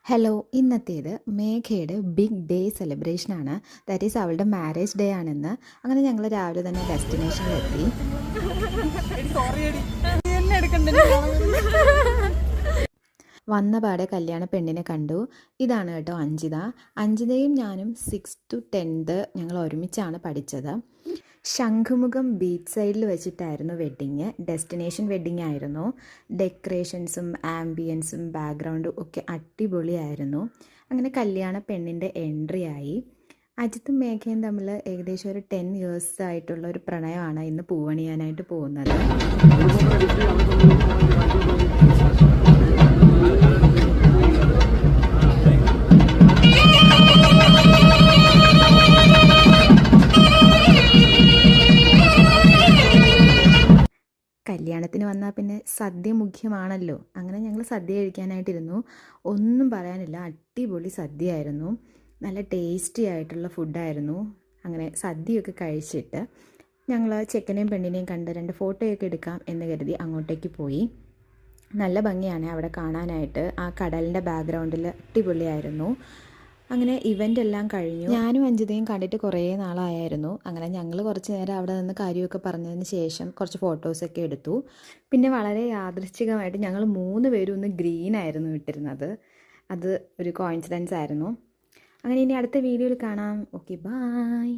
Hello, ഇന്നത്തേത് മേഘയുടെ big day സെലിബ്രേഷനാണ്. ദാറ്റ് ഈസ് അവളുടെ മാരേജ് ഡേ ആണെന്ന്. അങ്ങനെ ഞങ്ങൾ രാവിലെ തന്നെ ഡെസ്റ്റിനേഷനിലെത്തി. വന്ന പാടെ കല്യാണ പെണ്ണിനെ കണ്ടു. ഇതാണ് കേട്ടോ അഞ്ജിത. അഞ്ജിതയും ഞാനും 6th to 10th ഞങ്ങൾ ഒരുമിച്ചാണ് പഠിച്ചത്. ശംഖുമുഖം ബീച്ച് സൈഡിൽ വെച്ചിട്ടായിരുന്നു വെഡ്ഡിങ്. ഡെസ്റ്റിനേഷൻ വെഡ്ഡിങ് ആയിരുന്നു. ഡെക്കറേഷൻസും ആംബിയൻസും ബാക്ക്ഗ്രൗണ്ടും ഒക്കെ അടിപൊളിയായിരുന്നു. അങ്ങനെ കല്യാണ പെണ്ണിൻ്റെ എൻട്രി ആയി. അജിത്തും മേഘയും തമ്മിൽ ഏകദേശം ഒരു 10 years ആയിട്ടുള്ള ഒരു പ്രണയമാണ് ഇന്ന് പൂവണിയാനായിട്ട് പോകുന്നത്. കല്യാണത്തിന് വന്നാൽ പിന്നെ സദ്യ മുഖ്യമാണല്ലോ. അങ്ങനെ ഞങ്ങൾ സദ്യ കഴിക്കാനായിട്ടിരുന്നു. ഒന്നും പറയാനില്ല, അടിപൊളി സദ്യയായിരുന്നു. നല്ല ടേസ്റ്റി ആയിട്ടുള്ള ഫുഡായിരുന്നു. അങ്ങനെ സദ്യയൊക്കെ കഴിച്ചിട്ട് ഞങ്ങൾ ചെക്കനെയും പെണ്ണിനെയും കണ്ട് 2 ഫോട്ടോയൊക്കെ എടുക്കാം എന്ന് കരുതി അങ്ങോട്ടേക്ക് പോയി. നല്ല ഭംഗിയാണ് അവിടെ കാണാനായിട്ട്. ആ കടലിൻ്റെ ബാക്ക്ഗ്രൗണ്ടിൽ അടിപൊളിയായിരുന്നു. അങ്ങനെ ഇവൻ്റ് എല്ലാം കഴിഞ്ഞു. ഞാനും അഞ്ജിതയും കണ്ടിട്ട് കുറേ നാളായിരുന്നു. അങ്ങനെ ഞങ്ങൾ കുറച്ച് നേരം അവിടെ നിന്ന് കാര്യമൊക്കെ പറഞ്ഞതിന് ശേഷം കുറച്ച് ഫോട്ടോസൊക്കെ എടുത്തു. പിന്നെ വളരെ യാദൃശ്ചികമായിട്ട് ഞങ്ങൾ 3 പേരും ഒന്ന് ഗ്രീൻ ആയിരുന്നു ഇട്ടിരുന്നത്. അത് ഒരു കോയിൻസിഡൻസ് ആയിരുന്നു. അങ്ങനെ ഇനി അടുത്ത വീഡിയോയിൽ കാണാം. Okay, by.